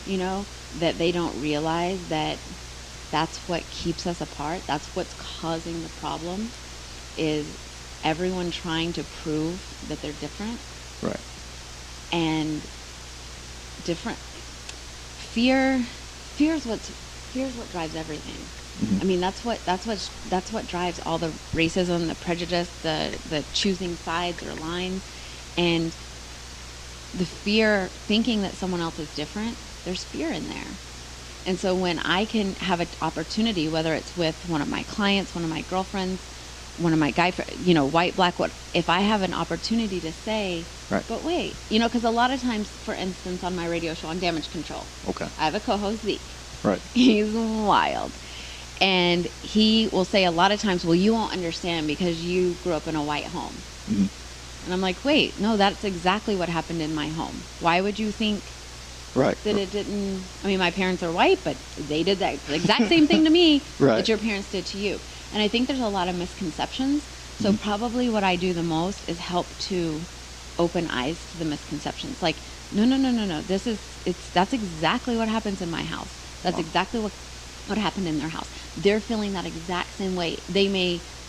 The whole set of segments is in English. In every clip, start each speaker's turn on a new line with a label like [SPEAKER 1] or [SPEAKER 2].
[SPEAKER 1] you know, that they don't realize that that's what keeps us apart. That's what's causing the problem, is everyone trying to prove that they're different.
[SPEAKER 2] Right.
[SPEAKER 1] And different fear is what drives everything. I mean, that's what drives all the racism, the prejudice, the choosing sides or lines, and the fear, thinking that someone else is different. There's fear in there. And so when I can have an opportunity, whether it's with one of my clients, one of my girlfriends, one of my guy friends, you know, white, black, what, if I have an opportunity to say,
[SPEAKER 2] Right.
[SPEAKER 1] but wait, you know, because a lot of times, for instance, on my radio show on Damage Control,
[SPEAKER 2] Okay.
[SPEAKER 1] I have a co-host, Zeke.
[SPEAKER 2] Right.
[SPEAKER 1] He's wild. And he will say a lot of times, well, you won't understand because you grew up in a white home. And I'm like, wait, no, that's exactly what happened in my home. Why would you think
[SPEAKER 2] Right.
[SPEAKER 1] that it didn't? I mean, my parents are white, but they did that exact same thing to me
[SPEAKER 2] Right.
[SPEAKER 1] that your parents did to you. And I think there's a lot of misconceptions. So probably what I do the most is help to open eyes to the misconceptions. Like, no. That's exactly what happens in my house. That's exactly what happened in their house. They're feeling that exact same way.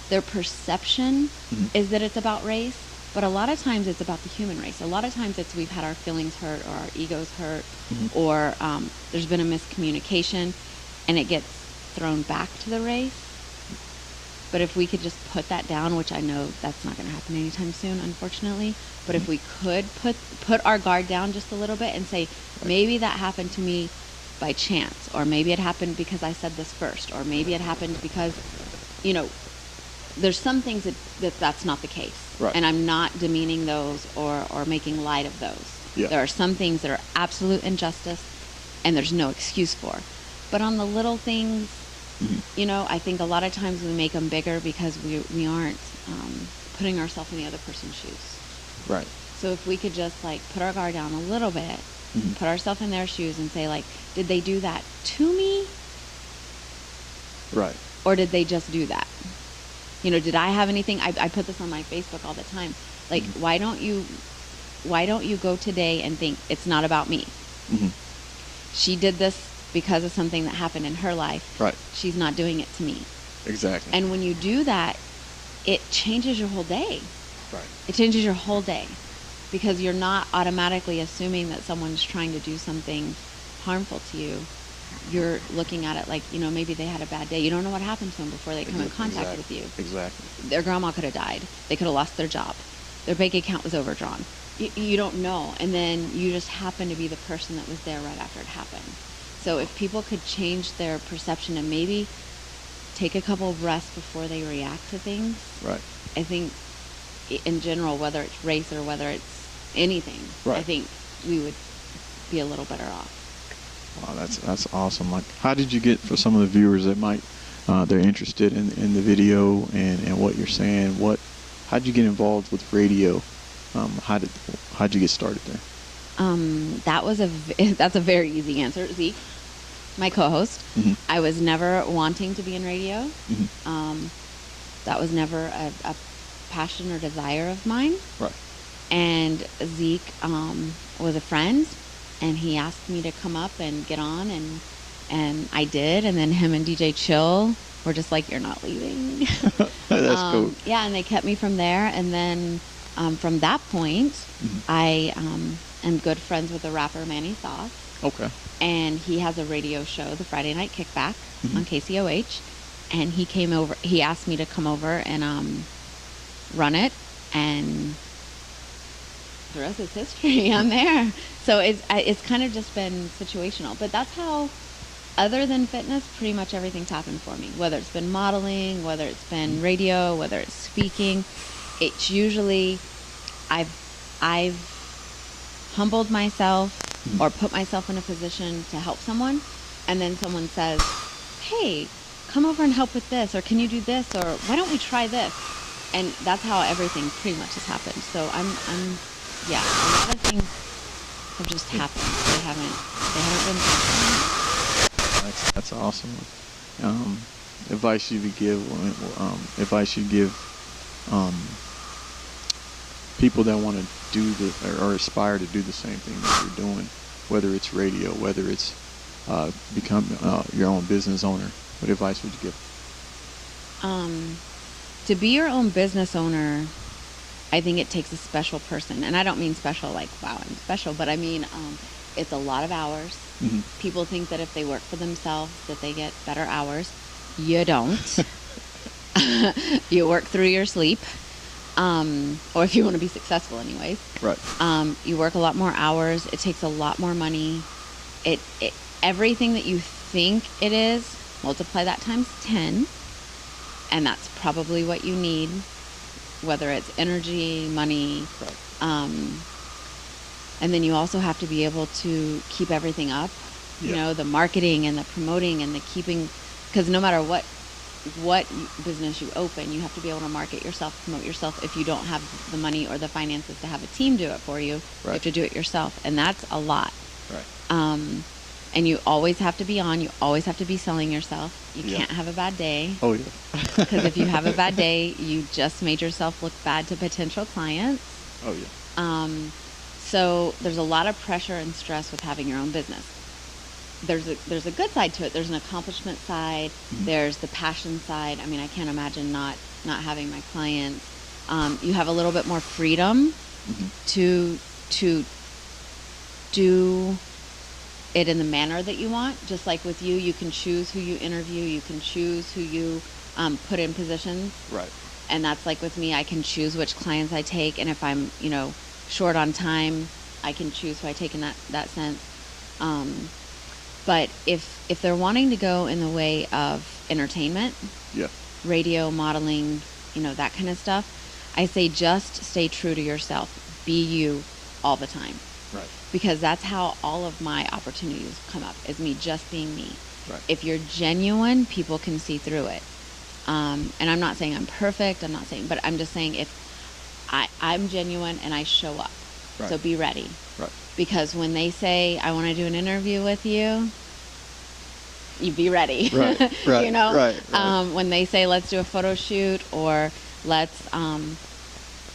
[SPEAKER 1] Their perception is that it's about race, but a lot of times it's about the human race. A lot of times it's we've had our feelings hurt or our egos hurt, or there's been a miscommunication, and it gets thrown back to the race. But if we could just put that down, which I know that's not going to happen anytime soon, unfortunately, but if we could put our guard down just a little bit and say, maybe that happened to me by chance, or maybe it happened because I said this first, or maybe it happened because, you know, there's some things that's not the case.
[SPEAKER 2] Right.
[SPEAKER 1] And I'm not demeaning those or making light of those.
[SPEAKER 2] Yeah.
[SPEAKER 1] There are some things that are absolute injustice and there's no excuse for. But on the little things, you know, I think a lot of times we make them bigger because we aren't putting ourselves in the other person's shoes.
[SPEAKER 2] Right.
[SPEAKER 1] So if we could just like put our guard down a little bit, put ourselves in their shoes and say like, did they do that to me?
[SPEAKER 2] Right.
[SPEAKER 1] Or did they just do that? You know, did I have anything? I put this on my Facebook all the time. Like, why don't you go today and think it's not about me? She did this because of something that happened in her life.
[SPEAKER 2] Right.
[SPEAKER 1] She's not doing it to me.
[SPEAKER 2] Exactly.
[SPEAKER 1] And when you do that, it changes your whole day.
[SPEAKER 2] Right.
[SPEAKER 1] It changes your whole day because you're not automatically assuming that someone's trying to do something harmful to you. You're looking at it like, you know, maybe they had a bad day. You don't know what happened to them before they come in contact with you.
[SPEAKER 2] Exactly.
[SPEAKER 1] Their grandma could have died. They could have lost their job. Their bank account was overdrawn. You don't know. And then you just happen to be the person that was there right after it happened. So if people could change their perception and maybe take a couple of breaths before they react to things,
[SPEAKER 2] Right.
[SPEAKER 1] I think in general, whether it's race or whether it's anything,
[SPEAKER 2] Right.
[SPEAKER 1] I think we would be a little better off.
[SPEAKER 2] Wow, that's awesome. Like, how did you get, for some of the viewers that might they're interested in the video and what you're saying? How'd you get involved with radio? How'd you get started there?
[SPEAKER 1] That's a very easy answer. Zeke, my co-host, I was never wanting to be in radio. That was never a passion or desire of mine.
[SPEAKER 2] Right.
[SPEAKER 1] And Zeke was a friend, and he asked me to come up and get on, and I did. And then him and DJ Chill were just like, "You're not leaving."
[SPEAKER 2] That's cool.
[SPEAKER 1] Yeah, and they kept me from there. And then from that point, I am good friends with the rapper Manny Sauce.
[SPEAKER 2] Okay.
[SPEAKER 1] And he has a radio show, the Friday Night Kickback, on KCOH. And he came over. He asked me to come over and run it, and the rest is history. I'm there. So it's kind of just been situational. But that's how, other than fitness, pretty much everything's happened for me. Whether it's been modeling, whether it's been radio, whether it's speaking, it's usually I've humbled myself or put myself in a position to help someone, and then someone says, "Hey, come over and help with this," or "Can you do this?" or "Why don't we try this?" And that's how everything pretty much has happened. So I'm yeah, a lot of things have just happened. They haven't been.
[SPEAKER 2] That's awesome. Advice you would give people that want to do or aspire to do the same thing that you're doing. whether it's radio, whether it's become your own business owner? What advice would you give?
[SPEAKER 1] To be your own business owner, I think it takes a special person. And I don't mean special like, wow, I'm special, but I mean, it's a lot of hours.
[SPEAKER 2] Mhm.
[SPEAKER 1] People think that if they work for themselves, that they get better hours. You don't. You work through your sleep. Or if you want to be successful anyways.
[SPEAKER 2] Right.
[SPEAKER 1] You work a lot more hours. It takes a lot more money. It everything that you think it is, multiply that times 10. And that's probably what you need, whether it's energy, money.
[SPEAKER 2] Right.
[SPEAKER 1] And then you also have to be able to keep everything up, you know, the marketing and the promoting and the keeping, because no matter what business you open, you have to be able to market yourself, promote yourself. If you don't have the money or the finances to have a team do it for you, you have to do it yourself. And that's a lot.
[SPEAKER 2] Right.
[SPEAKER 1] And you always have to be on. You always have to be selling yourself. You can't have a bad day.
[SPEAKER 2] Oh, yeah.
[SPEAKER 1] Because if you have a bad day, you just made yourself look bad to potential clients.
[SPEAKER 2] Oh, yeah.
[SPEAKER 1] So there's a lot of pressure and stress with having your own business. There's a good side to it. There's an accomplishment side.
[SPEAKER 2] Mm-hmm.
[SPEAKER 1] There's the passion side. I mean, I can't imagine not having my clients. You have a little bit more freedom to do it in the manner that you want. Just like with you, you can choose who you interview. You can choose who you put in positions.
[SPEAKER 2] Right.
[SPEAKER 1] And that's like with me, I can choose which clients I take. And if I'm, short on time, I can choose who I take in that sense. But if they're wanting to go in the way of entertainment, radio, modeling, that kind of stuff, I say just stay true to yourself. Be you all the time.
[SPEAKER 2] Right.
[SPEAKER 1] Because that's how all of my opportunities come up, is me just being me.
[SPEAKER 2] Right.
[SPEAKER 1] If you're genuine, people can see through it. And I'm not saying I'm perfect. But I'm just saying if I'm genuine and I show up.
[SPEAKER 2] Right.
[SPEAKER 1] So be ready.
[SPEAKER 2] Right.
[SPEAKER 1] Because when they say, I want to do an interview with you, you be ready.
[SPEAKER 2] Right. Right. Right.
[SPEAKER 1] When they say, let's do a photo shoot, or let's,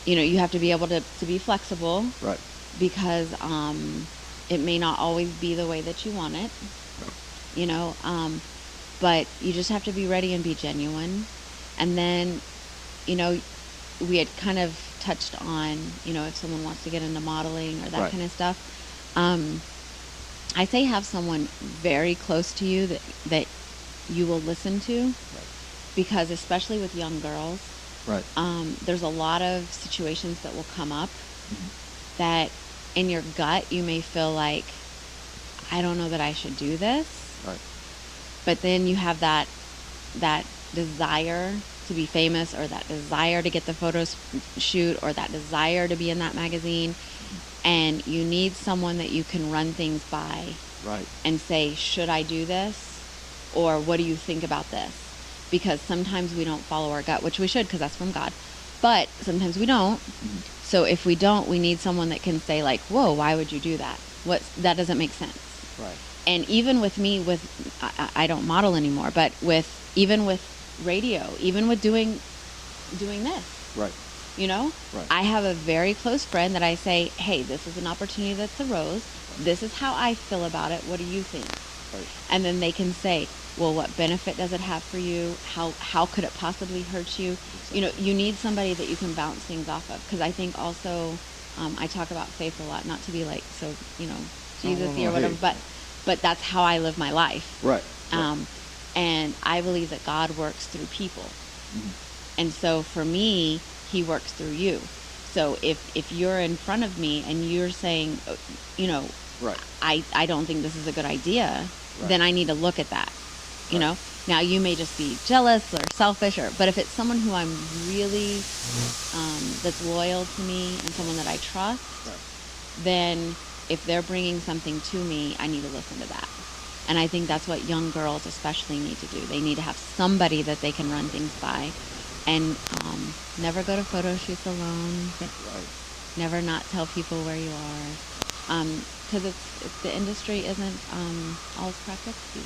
[SPEAKER 1] you have to be able to be flexible.
[SPEAKER 2] Right.
[SPEAKER 1] Because it may not always be the way that you want it.
[SPEAKER 2] Right.
[SPEAKER 1] But you just have to be ready and be genuine. And then, we had kind of touched on, if someone wants to get into modeling or that kind of stuff. I say have someone very close to you that you will listen to.
[SPEAKER 2] Right.
[SPEAKER 1] Because especially with young girls,
[SPEAKER 2] right.
[SPEAKER 1] There's a lot of situations that will come up that in your gut you may feel like, I don't know that I should do this.
[SPEAKER 2] Right.
[SPEAKER 1] But then you have that desire to be famous, or that desire to get the photo shoot, or that desire to be in that magazine, and you need someone that you can run things by.
[SPEAKER 2] Right.
[SPEAKER 1] And say, should I do this? Or what do you think about this? Because sometimes we don't follow our gut, which we should, because that's from God. But sometimes we don't. So if we don't, we need someone that can say like, whoa, why would you do that? That doesn't make sense.
[SPEAKER 2] Right.
[SPEAKER 1] And even with me, I don't model anymore, but even with radio, even with doing this.
[SPEAKER 2] Right.
[SPEAKER 1] Right. I have a very close friend that I say, hey, this is an opportunity that's arose. This is how I feel about it. What do you think?
[SPEAKER 2] Right.
[SPEAKER 1] And then they can say, well, what benefit does it have for you? How could it possibly hurt you?
[SPEAKER 2] Exactly.
[SPEAKER 1] You need somebody that you can bounce things off of. Because I think also, I talk about faith a lot, not to be like, so, Jesus-y or whatever, but that's how I live my life.
[SPEAKER 2] Right.
[SPEAKER 1] And I believe that God works through people.
[SPEAKER 2] Mm-hmm.
[SPEAKER 1] And so for me, he works through you. So if you're in front of me and you're saying,
[SPEAKER 2] right.
[SPEAKER 1] I don't think this is a good idea,
[SPEAKER 2] right.
[SPEAKER 1] then I need to look at that.
[SPEAKER 2] Right.
[SPEAKER 1] Now you may just be jealous or selfish, but if it's someone who I'm really, that's loyal to me and someone that I trust,
[SPEAKER 2] right.
[SPEAKER 1] then if they're bringing something to me, I need to listen to that. And I think that's what young girls especially need to do. They need to have somebody that they can run things by, and never go to photo shoots alone.
[SPEAKER 2] Right.
[SPEAKER 1] Never not tell people where you are, because the industry isn't all it's cracked up to be.